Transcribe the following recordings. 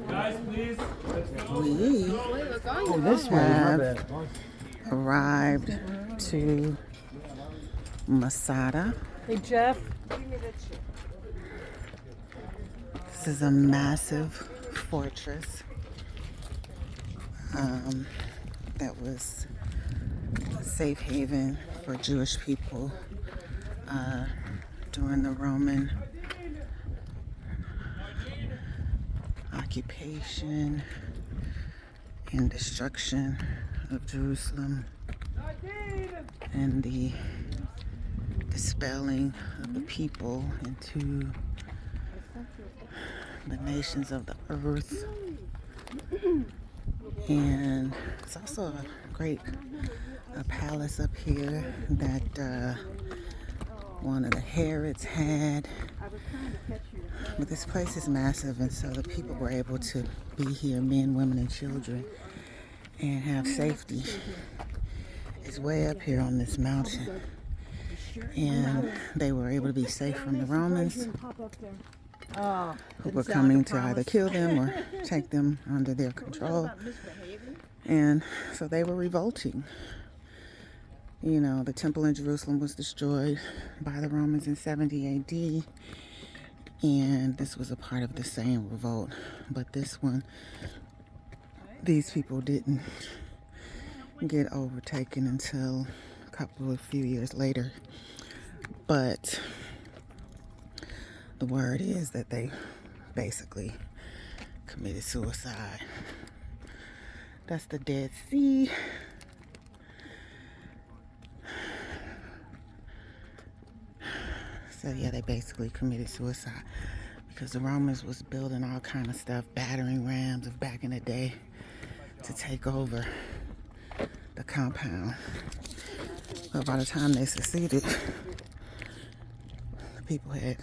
Guys, please. We have arrived to Masada. Hey, Jeff. This is a massive fortress that was a safe haven for Jewish people during the Roman occupation and destruction of Jerusalem and the dispelling of the people into the nations of the earth. And it's also a great palace up here that one of the Herods had. But this place is massive, and so the people were able to be here, men, women, and children, and have safety. It's way up here on this mountain, and they were able to be safe from the Romans who were coming to either kill them or take them under their control. And so they were revolting. You know, the temple in Jerusalem was destroyed by the Romans in 70 AD, and this was a part of the same revolt. But this one, these people didn't get overtaken until a few years later. But the word is that they basically committed suicide. That's the Dead Sea. So yeah, they basically committed suicide because the Romans was building all kind of stuff, battering rams of back in the day, to take over the compound. But by the time they succeeded, the people had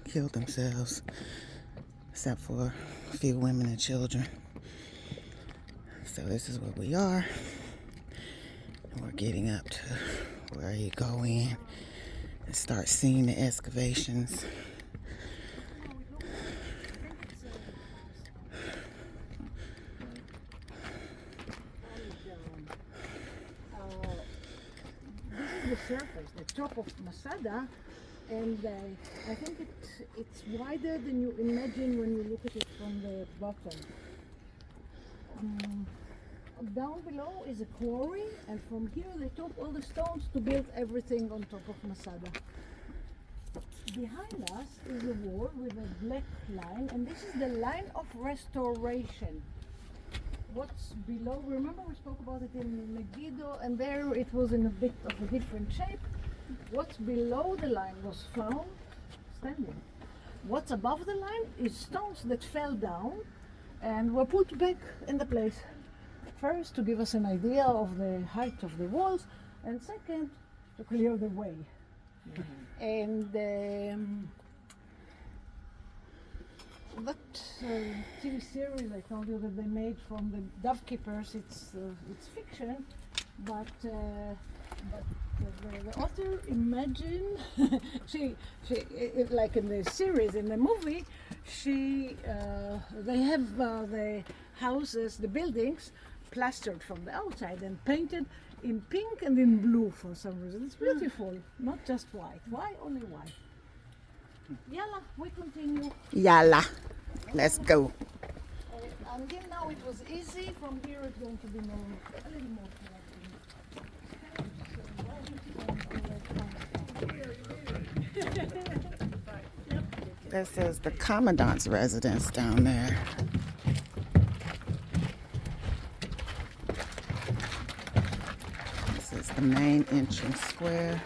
killed themselves, except for a few women and children. So this is where we are. And we're getting up to where you go in and start seeing the excavations. This is the surface, the top of Masada, and I think it's wider than you imagine when you look at it from the bottom. Down below is a quarry, and from here they took all the stones to build everything on top of Masada. Behind us is a wall with a black line, and this is the line of restoration. What's below, remember we spoke about it in Megiddo, and there it was in a bit of a different shape. What's below the line was found standing. What's above the line is stones that fell down and were put back in the place. First, to give us an idea of the height of the walls, and second, to clear the way. And that TV series I told you that they made from the Dove Keepers, it's fiction, but the author imagined she like in the series, in the movie, they have the houses, the buildings, plastered from the outside and painted in pink and in blue for some reason. It's beautiful, not just white. Why only white? Yalla, we continue. Yalla, let's go. Until now it was easy. From here it's going to be a little more challenging. This is the commandant's residence down there. This is the main entrance square.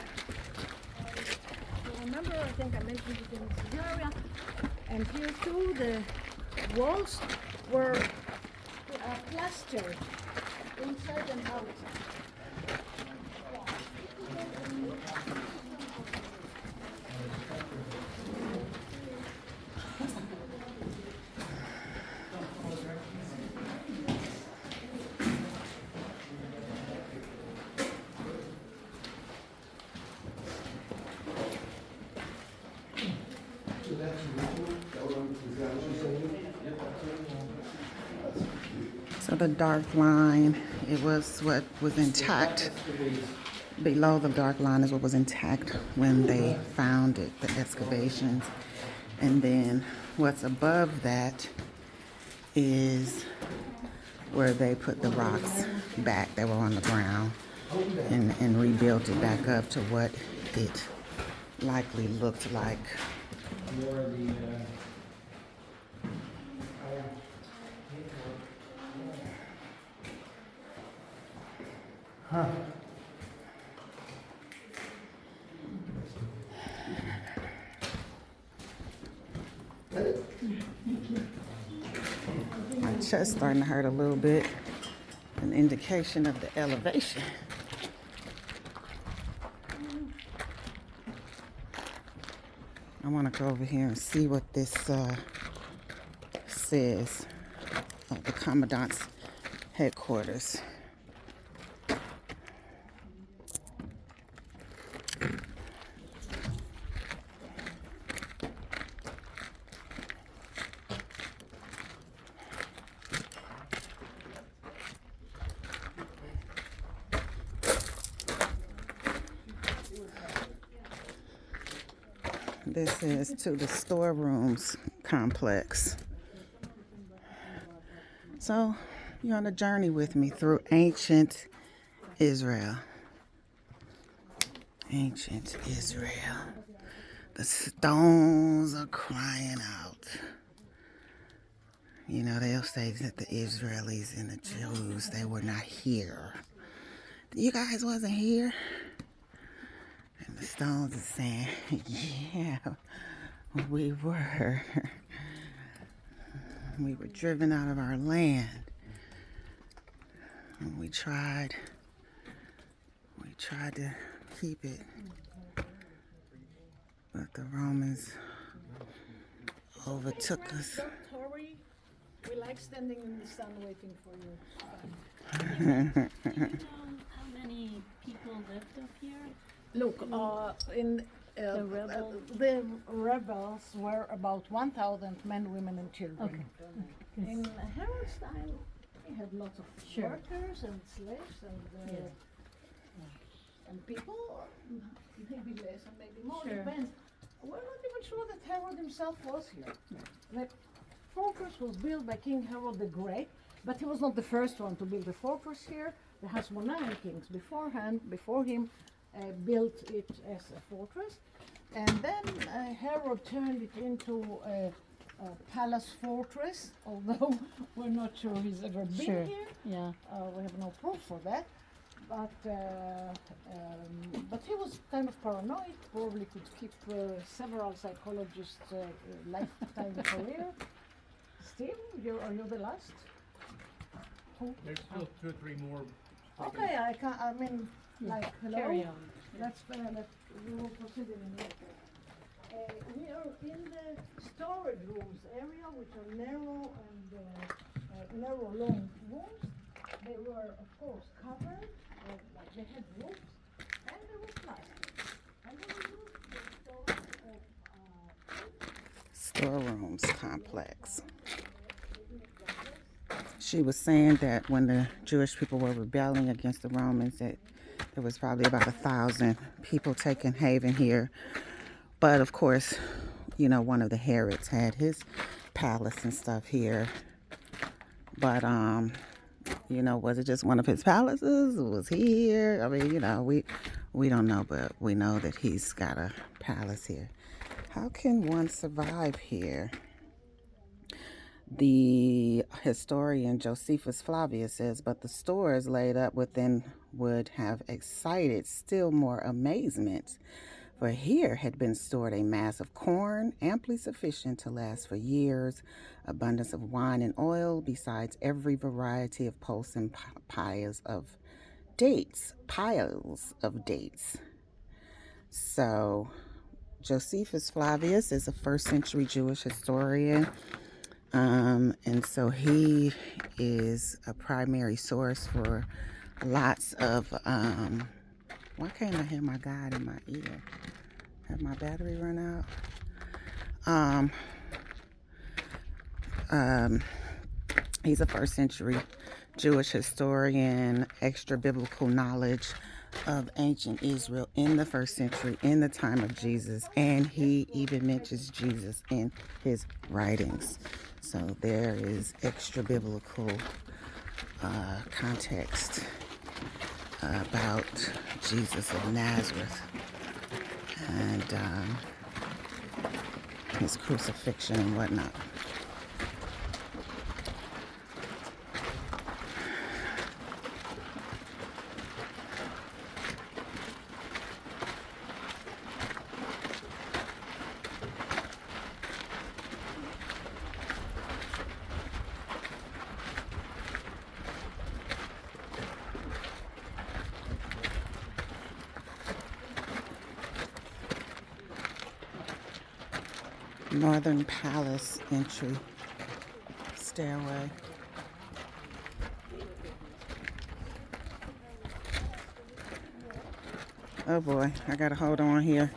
Remember, I think I mentioned it in this area, and here too the walls were plastered inside and out. So the dark line, it was what was intact. Below the dark line is what was intact when they founded the excavations. And then what's above that is where they put the rocks back that were on the ground and rebuilt it back up to what it likely looked like. My chest starting to hurt a little bit, an indication of the elevation. I want to go over here and see what this says. The commandant's headquarters. This is to the storerooms complex. So you're on a journey with me through ancient Israel. Ancient Israel. The stones are crying out. You know, they'll say that the Israelis and the Jews, they were not here. You guys wasn't here? And the stones are saying, yeah, we were. We were driven out of our land. And we tried to keep it. But the Romans overtook us. Don't hurry. We like standing in the sun waiting for you. Do you know how many people lived up here? Look, the rebels were about 1,000 men, women, and children. Okay. In Herod's time, we had lots of workers and slaves and people, maybe less and maybe more, depends. We're not even sure that Herod himself was here. The fortress was built by King Herod the Great, but he was not the first one to build a fortress here. The Hasmonean kings before him built it as a fortress, and then Herod turned it into a palace fortress, although we're not sure he's ever been here. Yeah. We have no proof for that, but he was kind of paranoid, probably could keep several psychologists' lifetime career. Steve, are you the last? There's still 2 or 3 more. Okay, hello. Carry on. That's fair. We will proceed in a minute. We are in the storage rooms area, which are narrow and narrow long rooms. They were, of course, covered, like they had roofs, and they were plastic. And they were used for storage of Storerooms complex. She was saying that when the Jewish people were rebelling against the Romans, that there was probably about 1,000 people taking haven here. But of course, you know, one of the Herods had his palace and stuff here. But you know, was it just one of his palaces? Was he here? I mean, you know, we don't know, but we know that he's got a palace here. How can one survive here? The historian Josephus Flavius says, but the stores laid up within would have excited still more amazement, for here had been stored a mass of corn, amply sufficient to last for years, abundance of wine and oil, besides every variety of pulse and piles of dates. So Josephus Flavius is a 1st century Jewish historian. And so he is a primary source for lots of, why can't I hear my God in my ear? Have my battery run out? He's a 1st century Jewish historian, extra biblical knowledge of ancient Israel in the first century, in the time of Jesus, and he even mentions Jesus in his writings. So there is extra biblical context about Jesus of Nazareth and his crucifixion and whatnot. Northern Palace entry stairway. Oh boy, I gotta hold on here.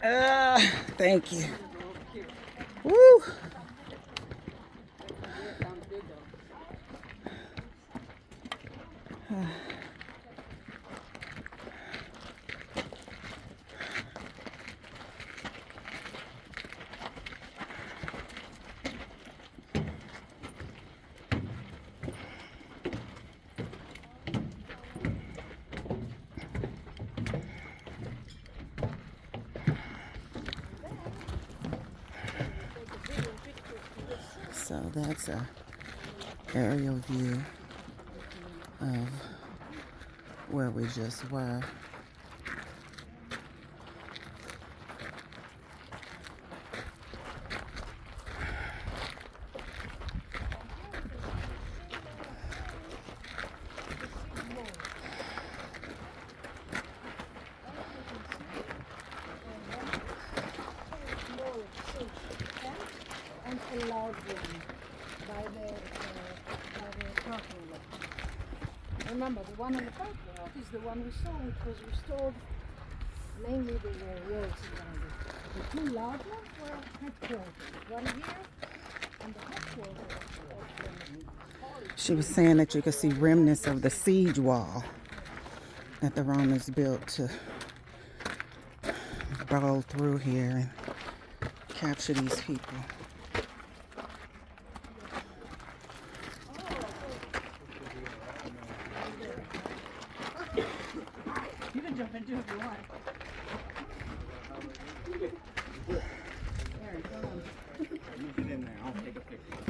Thank you. Woo! So that's a aerial view of where we just were. And a large one by the parking lot. Remember, the one on the parking lot is the one we saw, which was restored. Mainly the walls around it. The two large ones were headquarters. One here, and the headquarters of She was saying that you could see remnants of the siege wall that the Romans built to roll through here and capture these people. You can jump into it if you want. Get in there, I'll take a picture.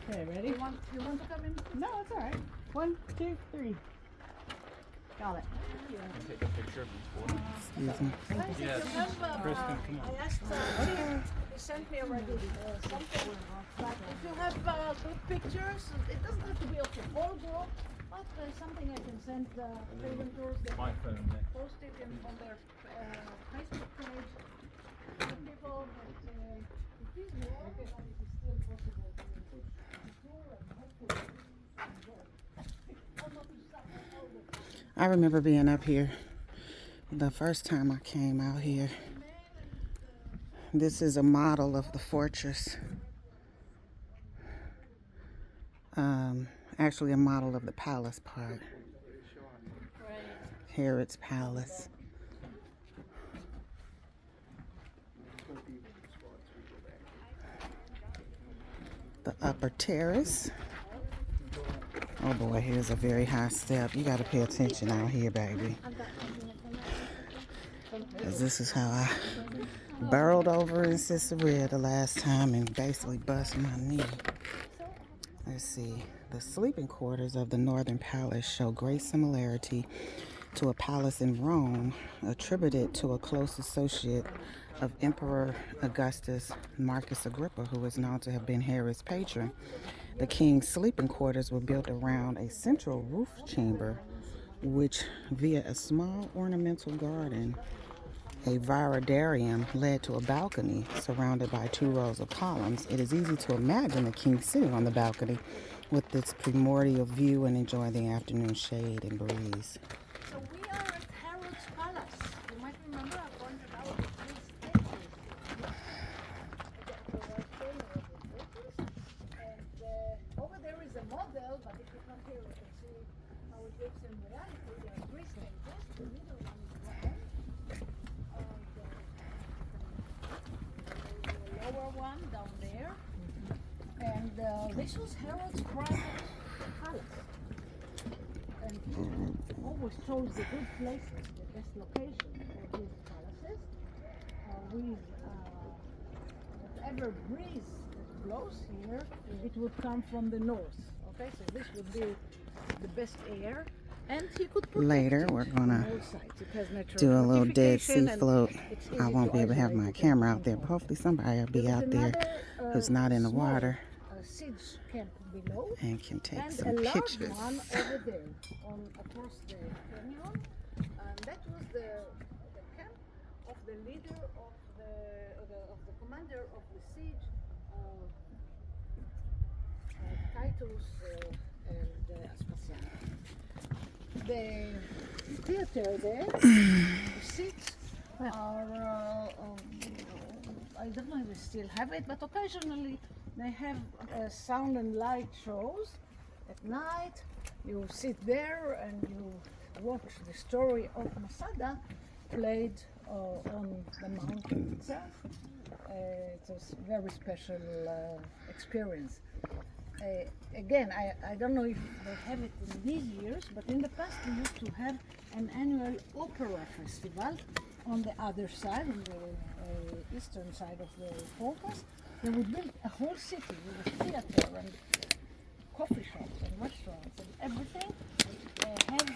Okay, ready? You want to come in? No, it's all right. 1, 2, 3. Got it. Take a picture of each one. Excuse me. Yes. Kristen, come on. I asked he sent me already something like if you have good pictures, it doesn't have to be of the whole group, but something I can send frequenters that My phone there. post it on their Facebook page. The people that it is more, but it is still possible to tour and hopefully enjoy. I remember being up here the first time I came out here. This is a model of the fortress. Actually a model of the palace part. Herod's palace. The upper terrace. Oh boy, here's a very high step. You gotta pay attention out here, baby. 'Cause this is how I burrowed over in Sicarii the last time and basically bust my knee. Let's see. The sleeping quarters of the Northern Palace show great similarity to a palace in Rome, attributed to a close associate of Emperor Augustus, Marcus Agrippa, who is known to have been Herod's patron. The king's sleeping quarters were built around a central roof chamber, which, via a small ornamental garden, a viridarium, led to a balcony surrounded by 2 rows of columns. It is easy to imagine the king sitting on the balcony with its primordial view and enjoying the afternoon shade and breeze. So we are at Herod's Palace. You might remember I pointed out the 3 stages. And over there is a model it looks in reality. There are three stages. The middle one is ground. The lower one down there. And this was Herod's private palace. And he always chose the good places, the best locations for his palaces. With whatever breeze that blows here, it would come from the north. Okay, so this would be the best air, and he could protect Later, it we're on gonna all sides. It has natural do a little Dead fortification Sea and float. it's I easy won't to be able to have isolate my it camera and out there, but control. hopefully somebody will be There is out there another, who's not in the small, water siege camp below, and can take and some a large pictures. one over there on across the canyon. And that was the camp of the leader of the commander of the siege, Titus and Aspasia. The theater there, the seats are, I don't know if they still have it, but occasionally they have sound and light shows at night. You sit there and you watch the story of Masada played on the mountain itself. It's a very special experience. Again, I don't know if they have it in these years, but in the past we used to have an annual opera festival on the other side, on the eastern side of the fortress. They would build a whole city with a theater and coffee shops and restaurants and everything. Have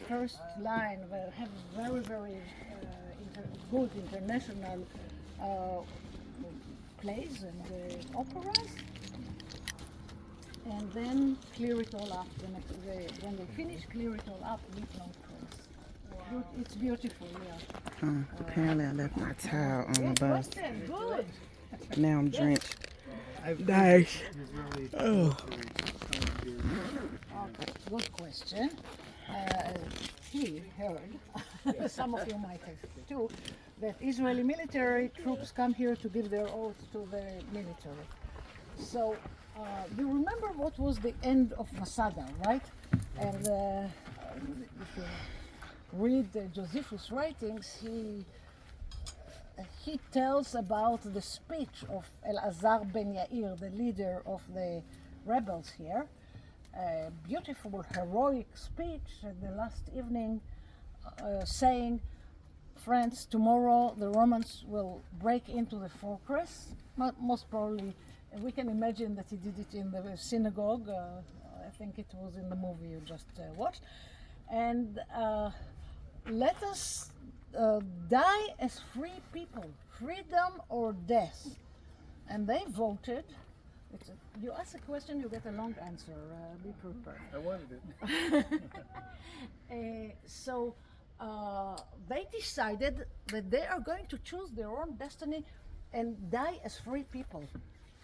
first line, have very good international plays and operas, and then clear it all up the next day. When they finish, clear it all up with no trace. It's beautiful, yeah. Apparently I left my towel on the Good bus. question, good. Now I'm drenched. Nice. Oh. Okay, good question. He heard, some of you might have too, that Israeli military troops come here to give their oath to the military. So, you remember what was the end of Masada, right? And if you read Josephus' writings, he tells about the speech of Eleazar ben Yair, the leader of the rebels here. A beautiful, heroic speech at the last evening, saying, "Friends, tomorrow the Romans will break into the fortress." Most probably, we can imagine that he did it in the synagogue. I think it was in the movie you just watched. And let us die as free people, freedom or death. And they voted. You ask a question, you get a long answer. Be prepared. I wanted it. So they decided that they are going to choose their own destiny and die as free people.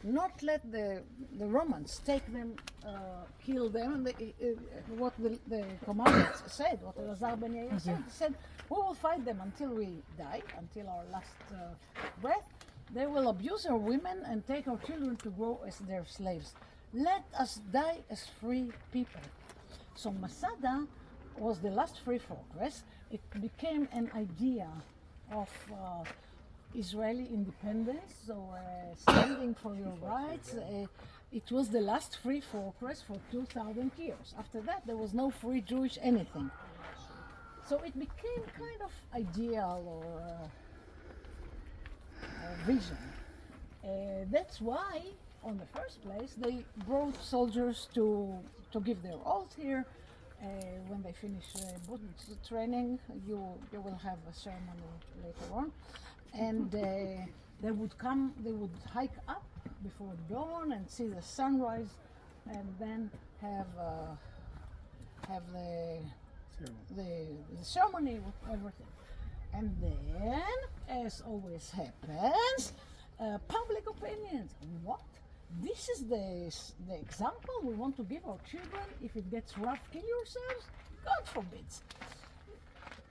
Not let the Romans take them, kill them. And what the commanders said, what Eleazar ben Yair said, he said, "We will fight them until we die, until our last breath. They will abuse our women and take our children to grow as their slaves. Let us die as free people." So Masada was the last free fortress. It became an idea of Israeli independence, so standing for your rights. It was the last free fortress for 2,000 years. After that, there was no free Jewish anything. So it became kind of ideal or vision. That's why, on the first place, they brought soldiers to give their oath here. When they finish boot training, you will have a ceremony later on. And they would hike up before dawn and see the sunrise, and then have the ceremony with everything. And then, as always happens, public opinions. What? This is the example we want to give our children. If it gets rough, kill yourselves? God forbid.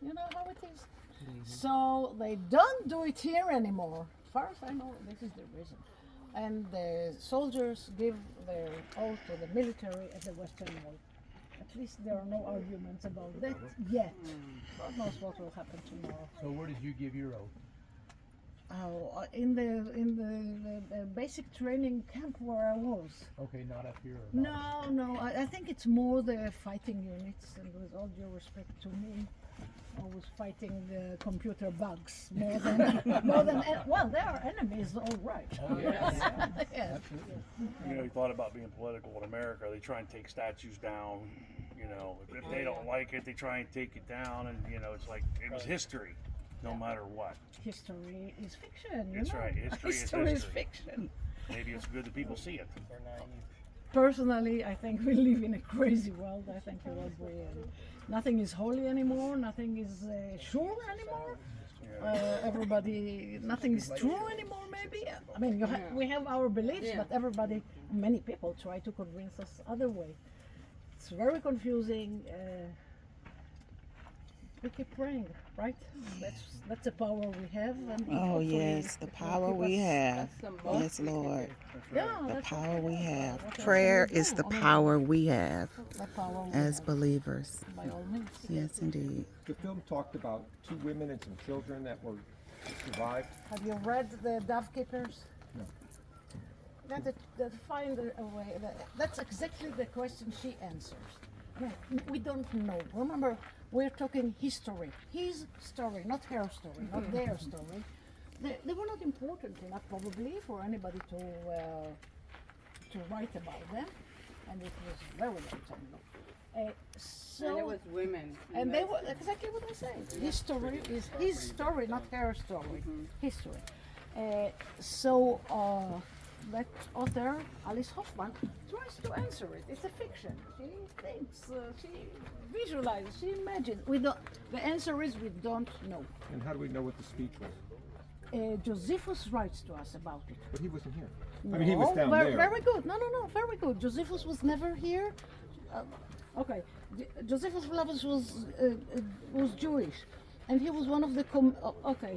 You know how it is. So they don't do it here anymore. As far as I know, this is the reason. And the soldiers give their oath to the military at the Western Wall. least there are no arguments about that yet. God knows what will happen tomorrow. So where did you give your oath? Oh, in the basic training camp where I was. Okay, not up here. Or not. No, I think it's more the fighting units, and with all due respect to me, I was fighting the computer bugs more than well, they are enemies, all right. Oh, yes. Yes. Absolutely. You know, he thought about being political in America. They try and take statues down. You know, if they don't like it, they try and take it down. And, you know, it's like, it was history, no matter what. History is fiction, you That's know. right. History is History is history. fiction. Maybe it's good that people see it. Personally, I think we live in a crazy world. I think you agree. And nothing is holy anymore. Nothing is sure anymore. Everybody, nothing is true anymore. Maybe. I mean, we have our beliefs, but everybody, many people try to convince us other way. It's very confusing. We keep praying, right? That's the power we have. And Oh, hopefully yes, the it will power keep we us- have. Yes, Lord. Yeah, The that's power we have. what I Prayer believe. is the I mean, power we have the power we as have, believers. by all means. Yes, indeed. The film talked about 2 women and some children that were survived. Have you read the Dove Keepers? No. That find a way. That's exactly the question she answers. I mean, we don't know. Remember, we're talking history. His story, not her story, not their story. They were not important enough, probably, for anybody to write about them, and it was very long time ago. So And it was women. and they were exactly what I said. His story is his story, not her story. History. That author, Alice Hoffman, tries to answer it. It's a fiction. She thinks, she visualizes, she imagines. We don't. The answer is we don't know. And how do we know what the speech was? Josephus writes to us about it. But he wasn't here. I mean, he was down very, there. Very good. No, very good. Josephus was never here. Okay, Josephus Flavius was Jewish, and he was one of the.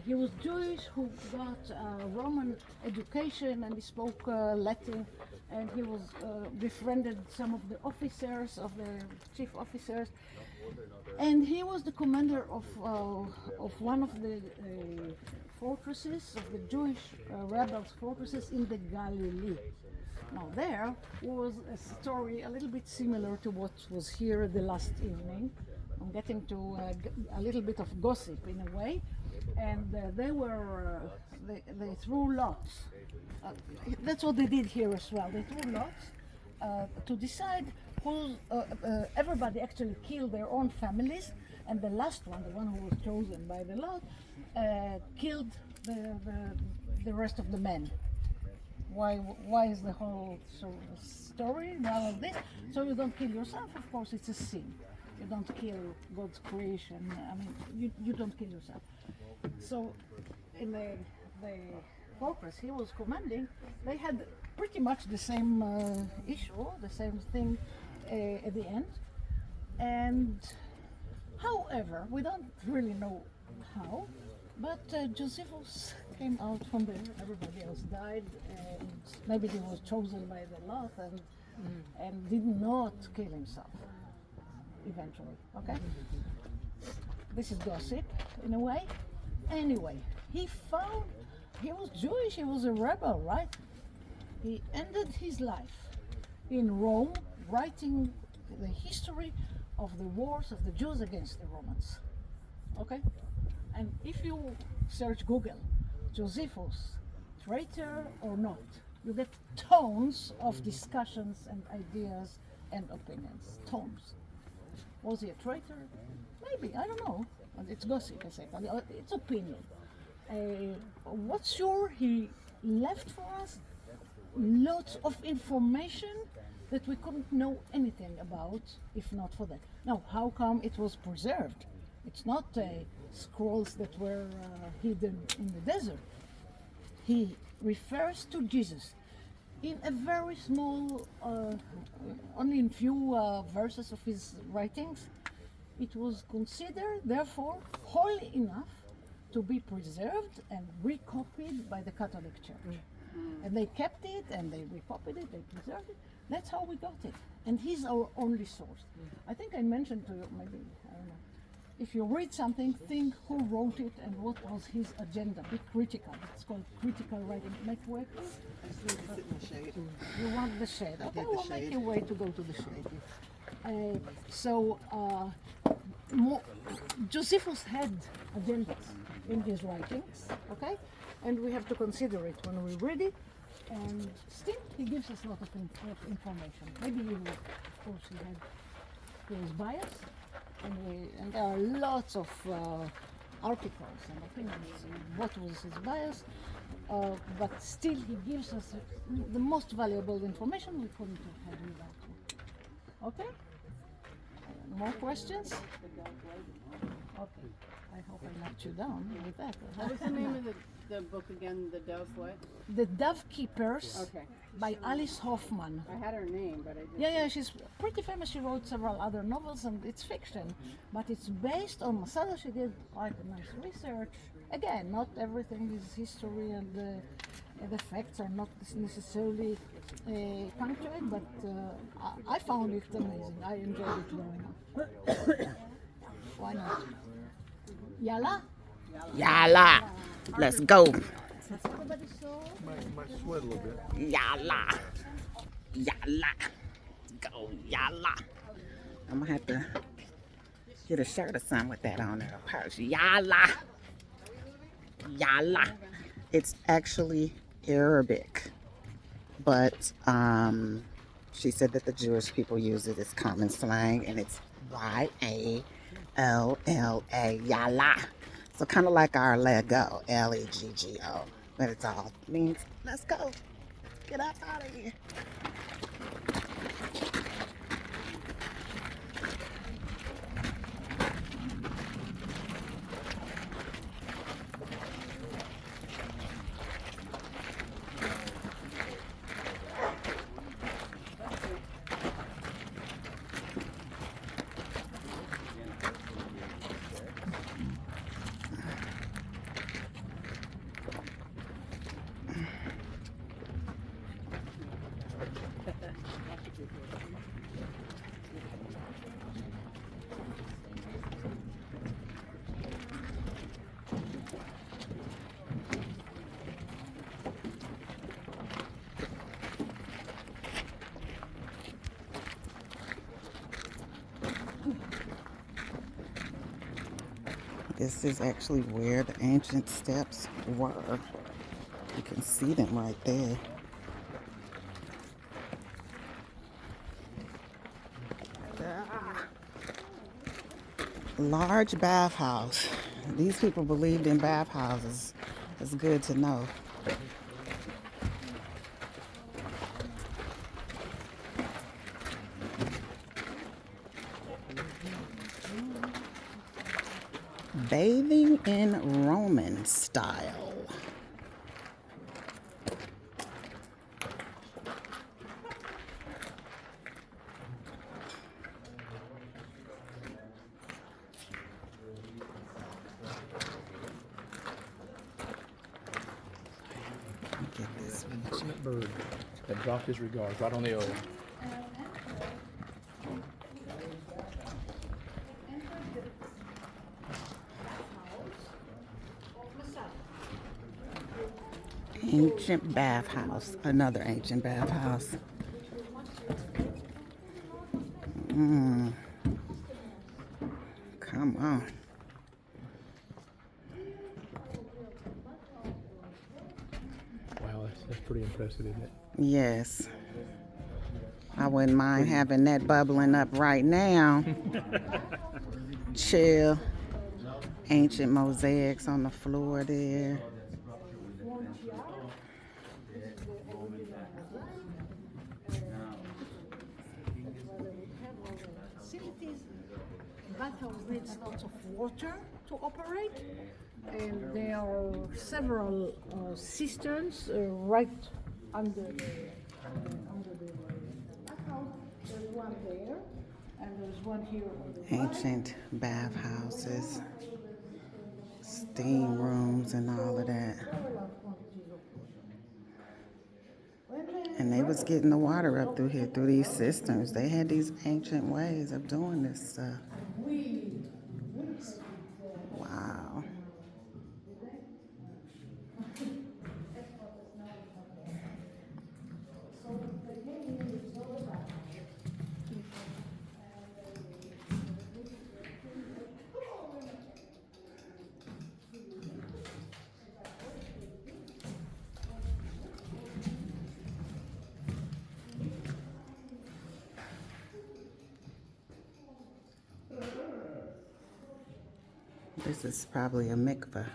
He was Jewish who got Roman education, and he spoke Latin, and he was befriended some of the officers, of the chief officers, and he was the commander of one of the fortresses of the Jewish rebels fortresses in the Galilee. Now there was a story a little bit similar to what was here the last evening. I'm getting to a little bit of gossip in a way, and they threw lots. That's what they did here as well. They threw lots to decide who. Everybody actually killed their own families, and the last one, the one who was chosen by the lot, killed the rest of the men. Why is the whole story all of this? So you don't kill yourself, of course, it's a sin. You don't kill God's creation. I mean, you don't kill yourself. So in the fortress he was commanding, they had pretty much the same issue, the same thing at the end. And however, we don't really know how, but Josephus came out from there. Everybody else died, and maybe he was chosen by the lot and did not kill himself eventually. Okay, this is gossip in a way. Anyway, he was Jewish. He was a rebel, right? He ended his life in Rome, writing the history of the wars of the Jews against the Romans. Okay? And if you search Google, Josephus, traitor or not, you get tons of discussions and ideas and opinions. Tons. Was he a traitor? Maybe, I don't know. It's gossip, I say. It's opinion. What's sure, he left for us lots of information that we couldn't know anything about if not for that. Now, how come it was preserved? It's not scrolls that were hidden in the desert. He refers to Jesus in a very small, only in few verses of his writings. It was considered, therefore, holy enough to be preserved and recopied by the Catholic Church. And they kept it, and they recopied it, they preserved it. That's how we got it. And he's our only source. I think I mentioned to you, maybe, I don't know. If you read something, think who wrote it and what was his agenda. Be critical. It's called critical writing. Make way, please. You want the shade. Okay, we'll make you way to go to the shade. Josephus had agendas in his writings, okay? And we have to consider it when we read it. And still, he gives us a lot of information. Maybe you will, of course, he was biased. And there are lots of articles and opinions on what was his bias, but still he gives us the most valuable information we couldn't have had without him. Okay? More questions? Okay. I hope I knocked you down with that. What was the name of the book again? The Dove what? The Dove Keepers Okay. by Alice Hoffman. I had her name, but I didn't. Yeah, she's pretty famous. She wrote several other novels, and it's fiction, but it's based on Masada. She did quite a nice research. Again, not everything is history, and the facts are not necessarily punctuated, but I found it amazing. I enjoyed it very much. Why not? Yalla? Yalla. Let's go. Everybody saw? Might sweat a little bit. Yalla. Yalla. Go, yalla. I'm gonna have to get a shirt or something with that on there. Purse. Yalla. Yalla. It's actually Arabic, but she said that the Jewish people use it as common slang, and it's Y-A-L-L-A. Yalla. So kind of like our Lego, L-E-G-G-O, but it's all means let's go. Get up out of here. This is actually where the ancient steps were. You can see them right there. Large bathhouse. These people believed in bathhouses. It's good to know. Bathing in Roman style. Get this one. Excellent bird that dropped his regards right on the O. Ancient bathhouse. Another ancient bathhouse. Come on. Wow, that's pretty impressive, isn't it? Yes. I wouldn't mind having that bubbling up right now. Chill. Ancient mosaics on the floor there. Bathhouse needs lots of water to operate, and there are several cisterns right under the bathhouse. There's one there, and there's one here on the Ancient bathhouses, steam rooms, and all of that. And they was getting the water up through here, through these cisterns. They had these ancient ways of doing this stuff. Wow. This is probably a mikveh,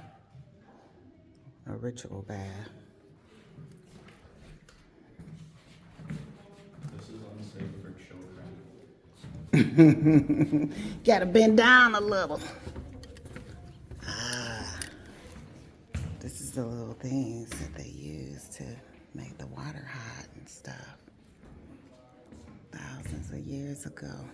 a ritual bath. This is unsafe for children. Gotta bend down a little. Ah, this is the little things that they use to make the water hot and stuff. Thousands of years ago.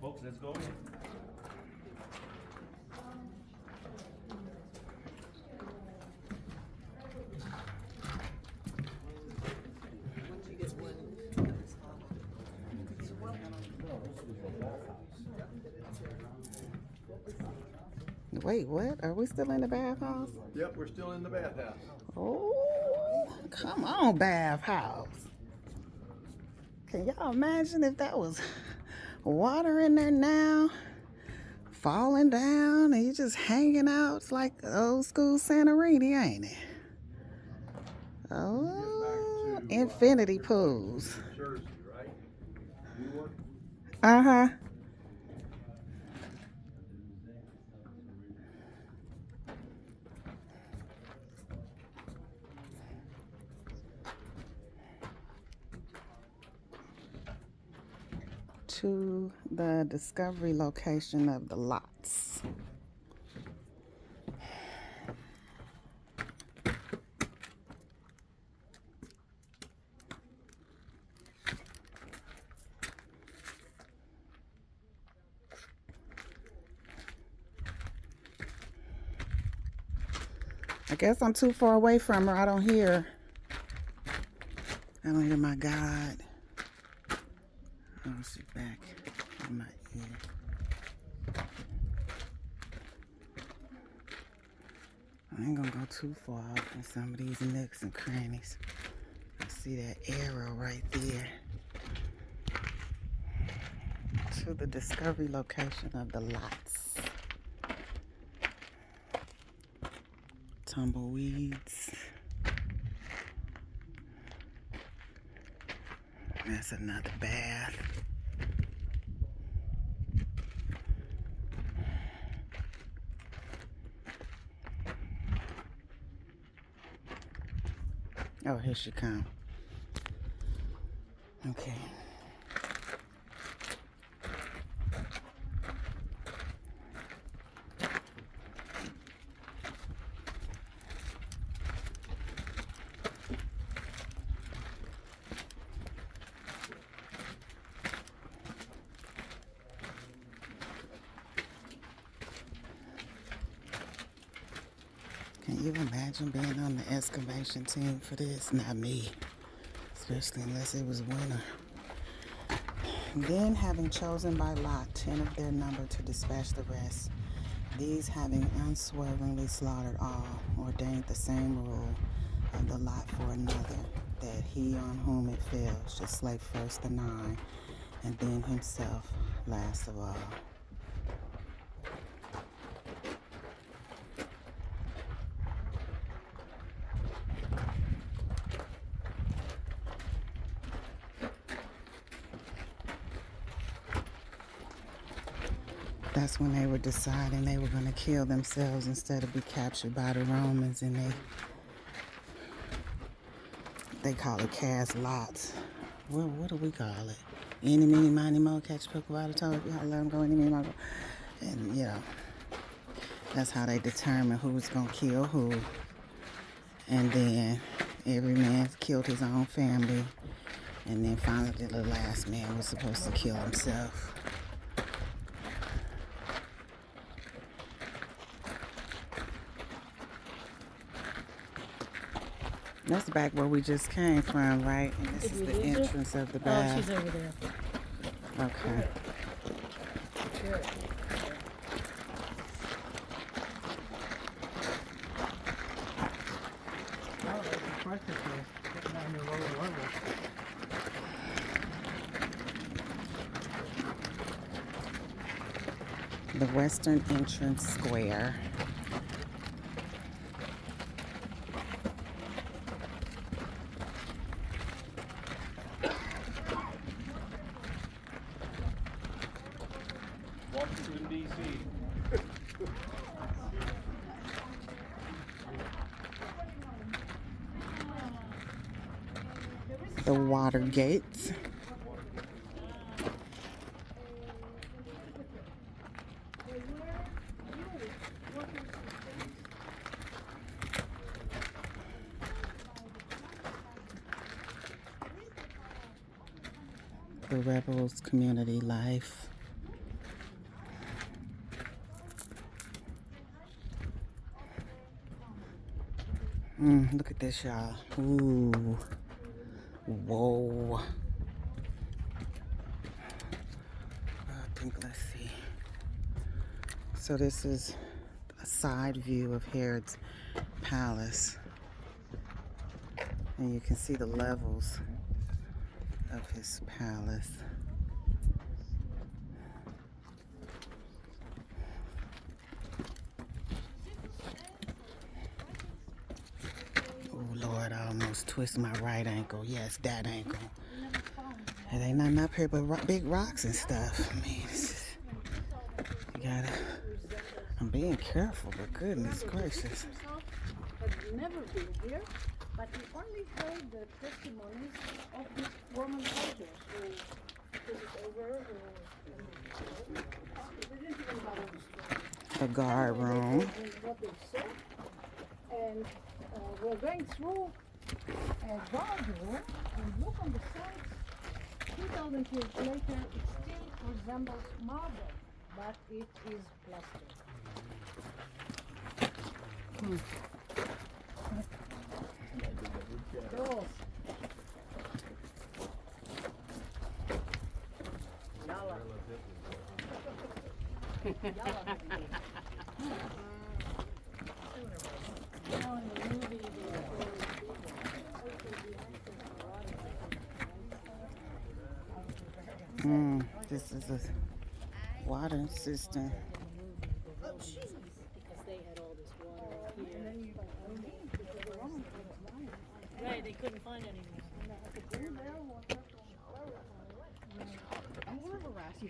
Folks, let's go in. Wait, what? Are we still in the bathhouse? Yep, we're still in the bathhouse. Oh, come on, bathhouse. Can y'all imagine if that was water in there now, falling down, and you just hanging out? It's like old school Santorini, ain't it? Oh, infinity pools. Jersey, right? Newark? Uh-huh. To the discovery location of the lots. I guess I'm too far away from her. I don't hear my God. Oh, she's back in my ear. I ain't gonna go too far off in some of these nooks and crannies. I see that arrow right there. To the discovery location of the lots. Tumbleweeds. That's another bath. Oh, here she comes. Okay. Can you imagine being on the excavation team for this? Not me, especially unless it was winter. Then, having chosen by lot 10 of their number to dispatch the rest, these having unswervingly slaughtered all, ordained the same rule of the lot for another, that he on whom it fell should slay first the 9, and then himself last of all. That's when they were deciding they were going to kill themselves instead of be captured by the Romans, and they call it cast lots. Well, what do we call it? Any, mini, miny, mo, catch, pick, by the toe. You gotta let them go, any, mini, mo, go. And, you know, that's how they determine who's going to kill who. And then every man killed his own family. And then finally the last man was supposed to kill himself. That's back where we just came from, right? And this is the entrance of the bath. Oh, she's over there. Okay. Good. The western entrance square. Washington, D.C. The water gates. The rebels' community life. Look at this, y'all. Ooh. Whoa. I think, let's see. So this is a side view of Herod's palace. And you can see the levels of his palace. Oh Lord, I almost twist my right ankle. Yes, that ankle. It ain't nothing up here but big rocks and stuff. I mean, it's just, you gotta, I'm being careful, but goodness gracious. Had never been here, but he only heard the testimonies of these Roman soldiers who took it over, who they didn't even bother the story. A guard room. What they saw, and we're going through a guard room, and look on the sides. 2,000 years later, it still resembles marble, but it is plaster. Girls. This is a water system. Because they had all this water up here. Right, they couldn't find any more. I will never harass you.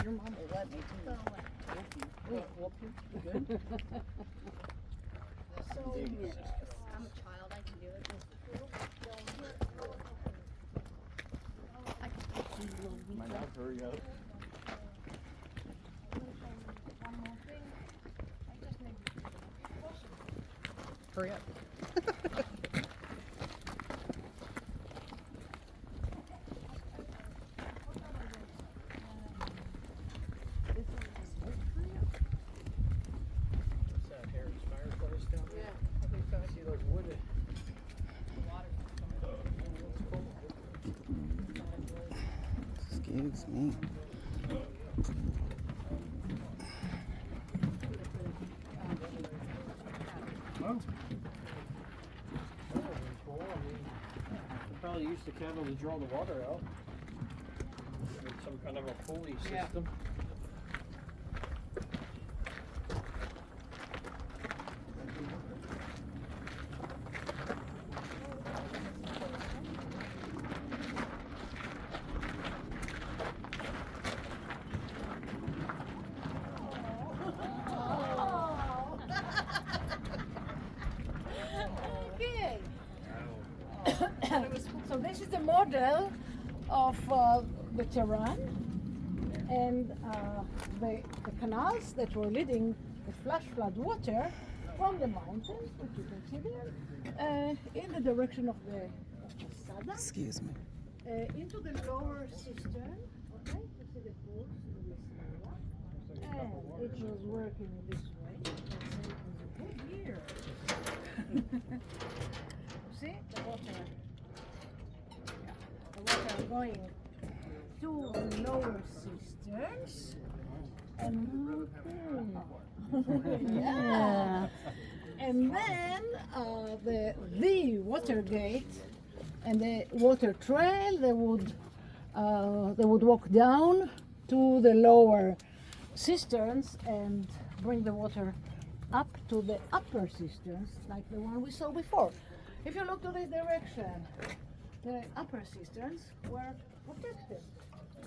Your mom will let me too. Whoop you. Good. So, I'm a child. I can do it. Might not hurry up. one more thing. I just need Hurry up. Excuse me. Probably used the candle to draw the water out. With some kind of a pulley system. So this is the model of the terrain and the canals that were leading the flash flood water from the mountains, which you can see there, in the direction of the Masada, Excuse me. into the lower cistern. Okay, you see the pools in this area, and it was working this way. It was a good year. You see the water. The water going to the lower cisterns and yeah. And then the water gate and the water trail, they would walk down to the lower cisterns and bring the water up to the upper cisterns, like the one we saw before. If you look to this direction, the upper cisterns were protected.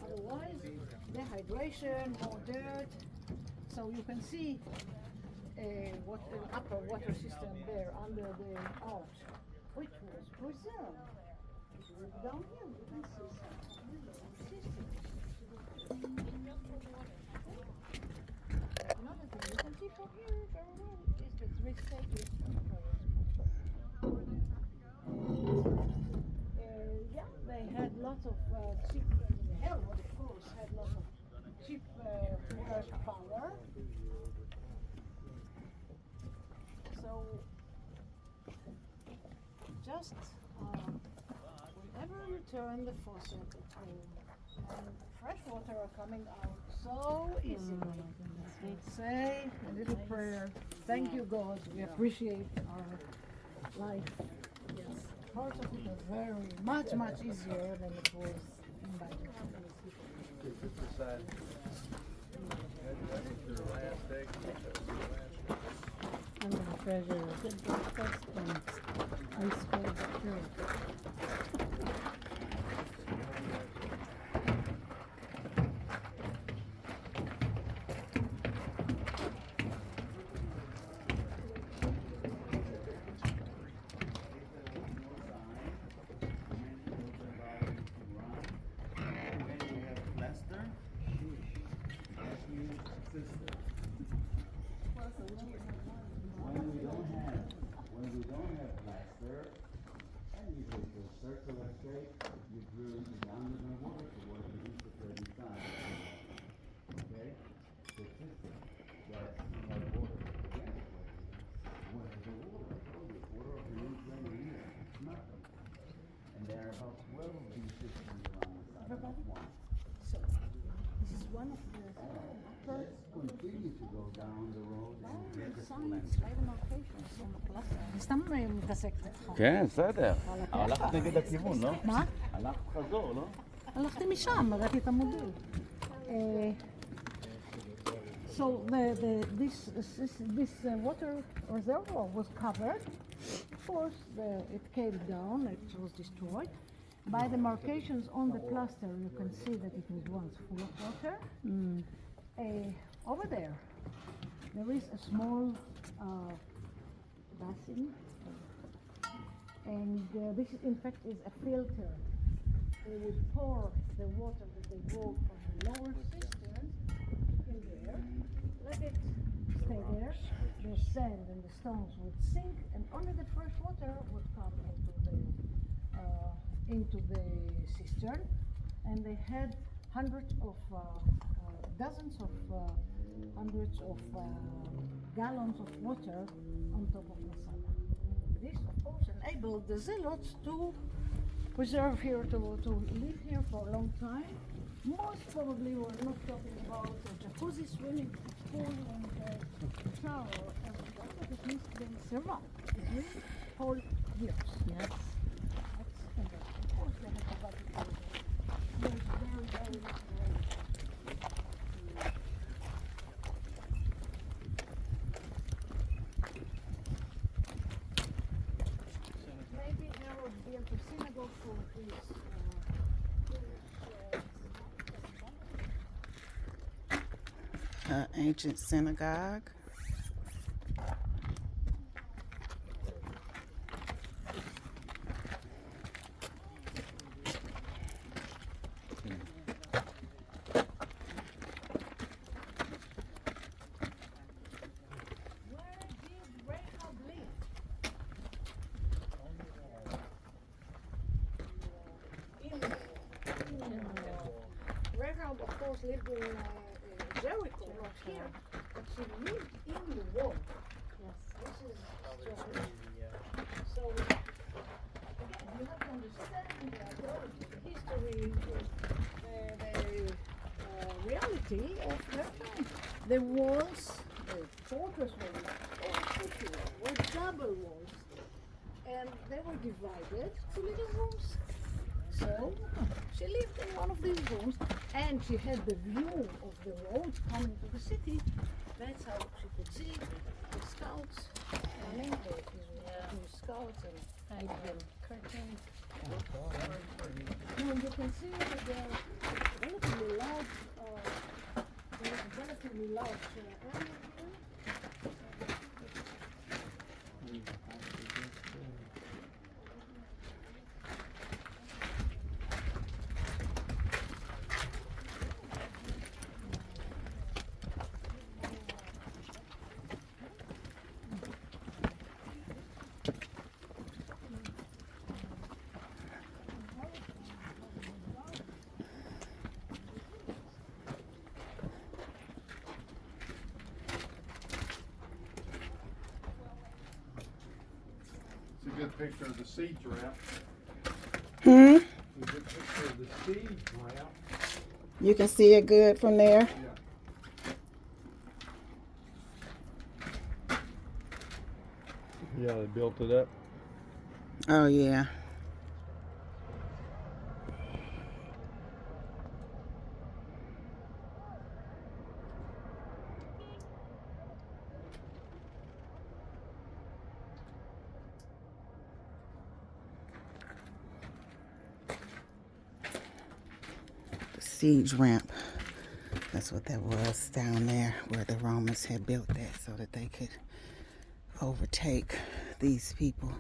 Otherwise, dehydration, more dirt. So you can see upper water system there under the arch, which was preserved. If you look down here, you can see some systems. Another thing you can see from here very well is the 3 stages. Yeah, they had lots of cheap. Herod, of course, had lots of cheap power. So, just whenever you turn the faucet at home and fresh water are coming out so easily, say a little prayer. Thank you, God. We appreciate our life. Yes. Parts of it are very much easier than it was in Bible. I'm gonna treasure a good breakfast and ice cold drink. When we don't have plaster, and you take a circular shape, you drill down in the water towards the east of the side. Okay? The system that's like water. Again, what is the water? Water of the Ukraine here. It's nothing. And there are about 12 of these systems around the side. Not one. So, this is one of the upper. Let's continue to go down the road and get the full signs by the markations on the cluster. אני סתם מתעסקת איתך. כן, בסדר. הלכת נגד הכיוון, לא? מה? הלכת חזור, לא? הלכתי משם, ראיתי את המודל. So this water reservoir was covered. Of course, it came down, it was destroyed. By the markations on the plaster, you can see that it was once full of water. Over there is a small basin, and this in fact is a filter. They would pour the water that they brought from the lower cistern in there, let it stay there. The sand and the stones would sink, and only the fresh water would come into the cistern. And they had dozens of hundreds of gallons of water on top of Masada. This, of course, enabled the zealots to preserve here, to live here for a long time. Most probably we're not talking about a jacuzzi, swimming pool, and shower or everything, but at least they survived. It really whole years. Yes. And of course they had to budget for it. There's very, very little rain. Maybe Herod built a synagogue for his Ancient synagogue. course, lived in Jericho, not here, but she lived in the wall. Yes. This is just Yeah. so. Again, you have to understand the archaeology, the history, the reality of that time. The walls, the fortress walls, were double walls, and they were divided to little rooms. So she lived in one of these rooms, and she had the view of the road coming to the city. That's how she could see the scouts coming, the scouts and Hide them curtains. no, you can see that they're relatively large, area here. It's a good picture of the siege ramp. Hmm? It's a good picture of the siege ramp. You can see it good from there? Yeah, they built it up. Oh, yeah. The siege ramp. That's what that was down there where the Romans had built that so that they could overtake these people.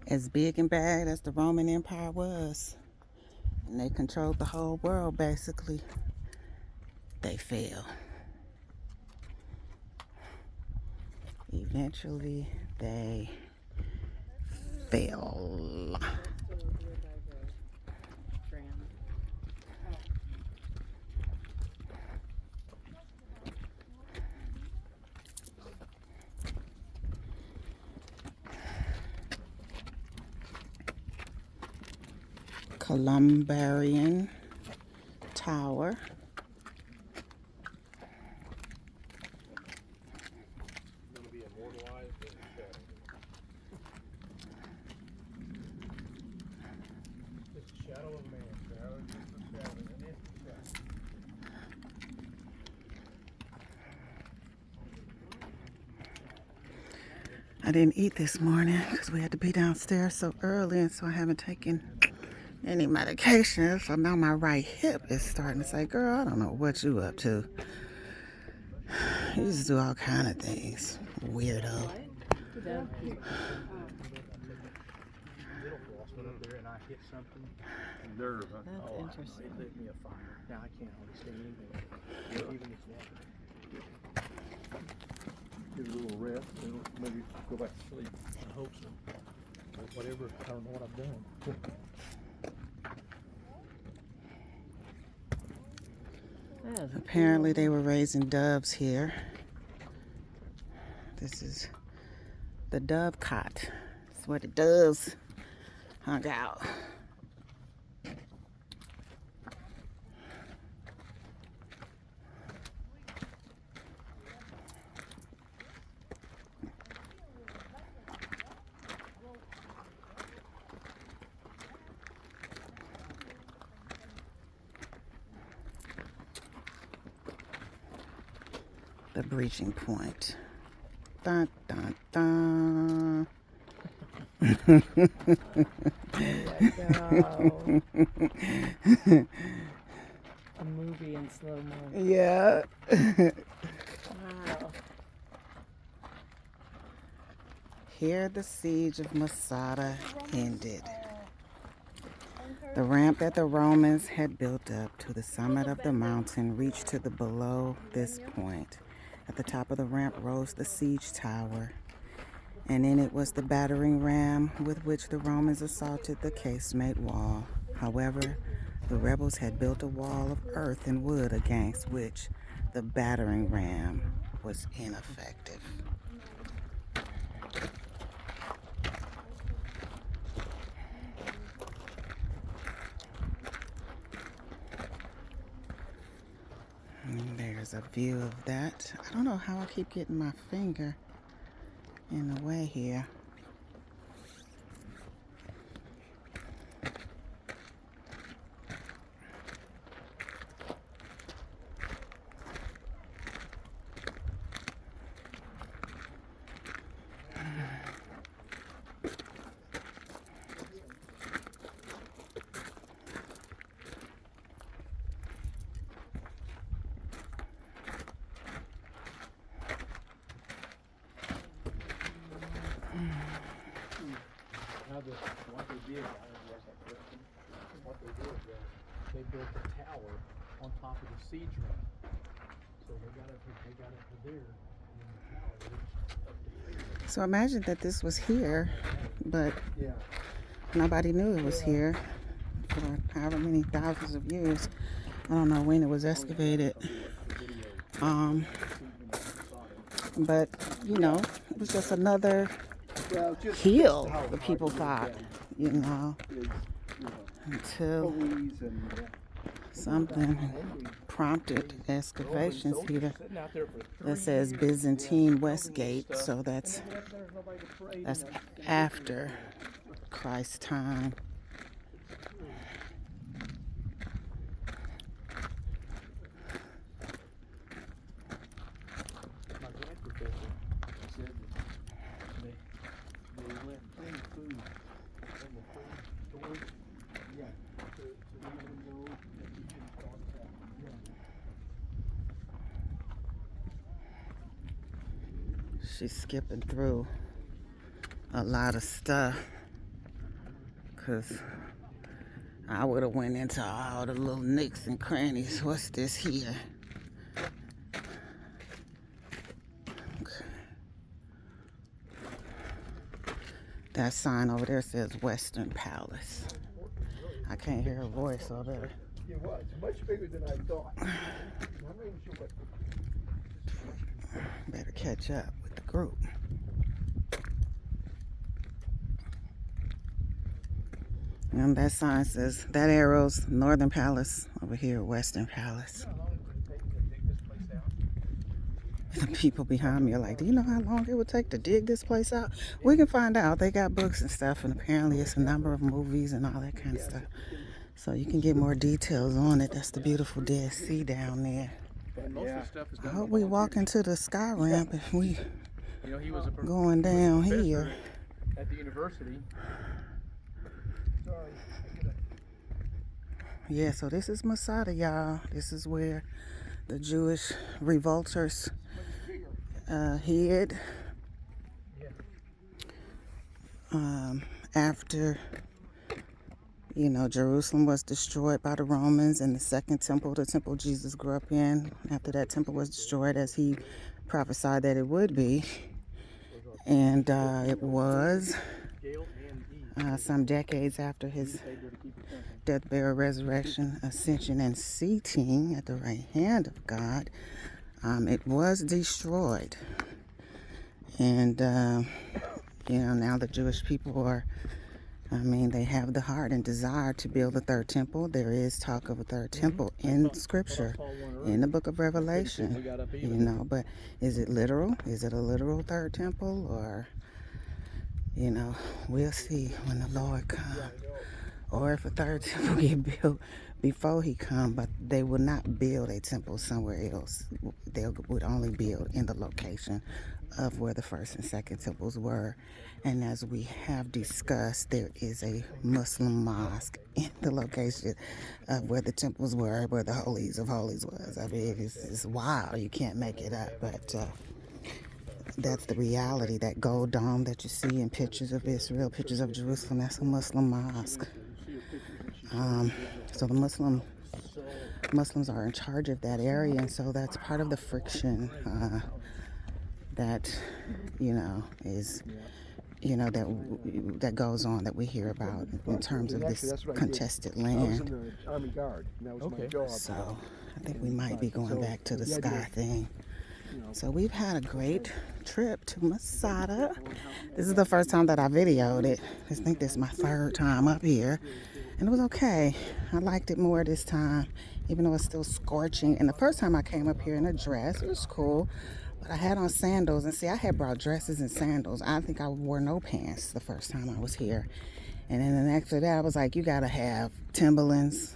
As big and bad as the Roman Empire was, and they controlled the whole world basically, they fell. Eventually, they fell. Columbarian Tower. Gonna be immortalized in shadow. Just a shadow of man, shadow, just a shadow, an empty shadow. I didn't eat this morning because we had to be downstairs so early, and so I haven't taken any medication. So now my right hip is starting to say, girl, I don't know what you up to. You just do all kind of things. Weirdo. Little frost went up there and I hit something. Nerve, huh? That's interesting. It lit me a fire. Now I can't hardly see anything. Even this water. Get a little rest, and maybe go back to sleep. I hope so. But whatever, I don't know what I've done. Apparently they were raising doves here. This is the dove cot. It's where the doves hung out. The breaching point. Dun, dun, dun. A movie in slow mo. Yeah. Wow. Here the siege of Masada ended. The ramp that the Romans had built up to the summit of the mountain reached to the below this point. At the top of the ramp rose the siege tower, and in it was the battering ram with which the Romans assaulted the casemate wall. However, the rebels had built a wall of earth and wood against which the battering ram was ineffective. And there's a view of that. I don't know how I keep getting my finger in the way here. Now, what they did, I don't know if that's correct. What they did was they built a tower on top of the siege ramp. So they got up to there, and then the tower reached up to here. So imagine that this was here, but Yeah. nobody knew it was here for however many thousands of years. I don't know when it was excavated. But, you know, it was just another hill, the people thought, you know, until something prompted excavations here that says Byzantine West Gate, so that's after Christ's time. My grand professor said that they went in food in the food storage. Yeah. So they would know that you can start that. Yeah. She's skipping through a lot of stuff, because I would have went into all the little nicks and crannies. What's this here? That sign over there says Western Palace. I can't hear her voice, so I better. It was much bigger than I thought. Better catch up with the group. And that sign says, that arrow's Northern Palace, over here Western Palace. The people behind me are like, do you know how long it would take to dig this place out? We can find out. They got books and stuff, and apparently it's a number of movies and all that kind of stuff. So you can get more details on it. That's the beautiful Dead Sea down there. I hope we walk into the sky ramp if we going down here. At the university. Yeah, so this is Masada, y'all. This is where the Jewish revolters hid after, you know, Jerusalem was destroyed by the Romans, and the second temple, the temple Jesus grew up in, after that temple was destroyed, as he prophesied that it would be. And it was some decades after his death, burial, resurrection, ascension, and seating at the right hand of God. It was destroyed. And, you know, now the Jewish people are, they have the heart and desire to build a third temple. There is talk of a third temple in Scripture, in the book of Revelation, you know, but is it literal? Is it a literal third temple? Or, you know, we'll see when the Lord comes. Or if a third temple get built before he come, but they will not build a temple somewhere else. They would only build in the location of where the first and second temples were. And as we have discussed, there is a Muslim mosque in the location of where the temples were, where the holies of holies was. I mean, it's wild. You can't make it up, but that's the reality. That gold dome that you see in pictures of Israel, pictures of Jerusalem, that's a Muslim mosque. So the Muslims are in charge of that area, and so that's part of the friction that, you know, is you know, that goes on that we hear about in terms of this contested I was land. in the Army Guard, and that was my Okay. job. So I think we might be going So, back to the the sky idea- thing. You know, So we've had a great trip to Masada. This is the first time that I videoed it. I think this is my third time up here. And it was okay. I liked it more this time, even though it's still scorching. And the first time I came up here in a dress, it was cool. But I had on sandals. And see, I had brought dresses and sandals. I think I wore no pants the first time I was here. And then after that, I was like, you gotta have Timberlands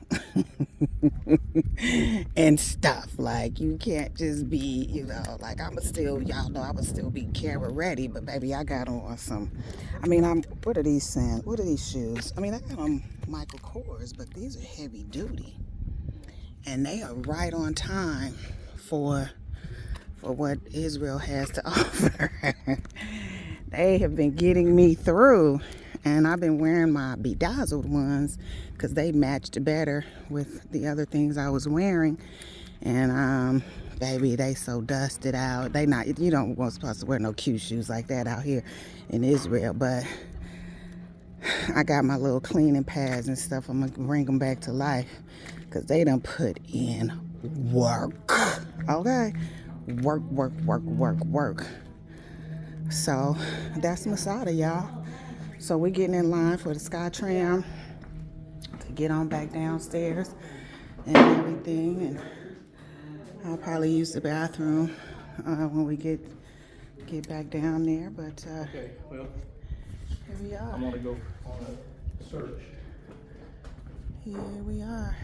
and stuff. Like, you can't just be, you know, like, y'all know I would still be camera ready, but baby, I got on some, I mean, what are these shoes? I mean, I got on Michael Kors, but these are heavy duty. And they are right on time for what Israel has to offer. They have been getting me through. And I've been wearing my bedazzled ones because they matched better with the other things I was wearing. And baby, they so dusted out. You don't want supposed to wear no cute shoes like that out here in Israel. But I got my little cleaning pads and stuff. I'm gonna bring them back to life because they done put in work. Okay, work. So that's Masada, y'all. So we're getting in line for the sky tram to get on back downstairs and everything. And I'll probably use the bathroom when we get back down there. But Okay, well, here we are. I'm gonna go on a search. Here we are.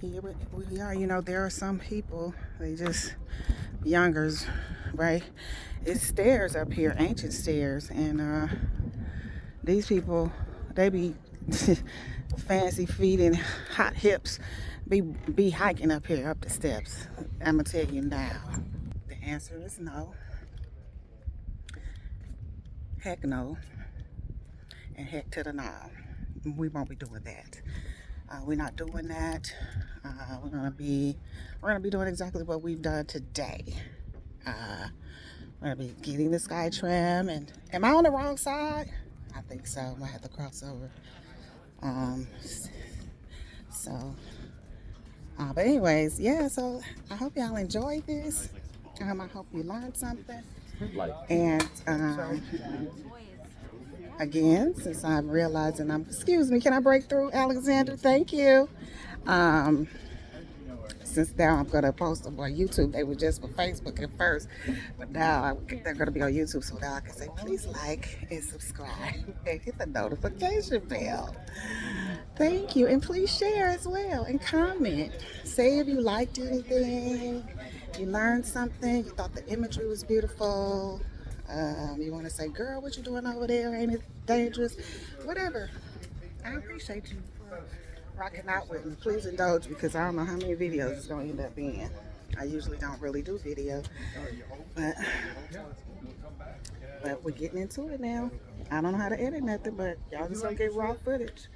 Here we are. You know, there are some people, they just youngers, right? It's stairs up here, ancient stairs, and these people, they be fancy feet and hot hips, be hiking up here, up the steps. I'm gonna tell you now. The answer is no. Heck no. And heck to the no. We won't be doing that. We're not doing that. We're gonna be doing exactly what we've done today. We're gonna be getting the sky tram, and am I on the wrong side? I think so. I might have to cross over. But anyways, yeah. So I hope y'all enjoyed this. I hope you learned something. And again, since I'm realizing excuse me, can I break through, Alexander? Thank you. Since now I'm going to post them on YouTube. They were just for Facebook at first, but now they're going to be on YouTube, so now I can say, please like and subscribe and hit the notification bell. Thank you, and please share as well and comment. Say if you liked anything, you learned something, you thought the imagery was beautiful. You want to say, girl, what you doing over there? Ain't it dangerous? Whatever. I appreciate you for rocking out with me. Please indulge because I don't know how many videos it's going to end up being. I usually don't really do video, but we're getting into it now. I don't know how to edit nothing, but y'all just going to get raw footage.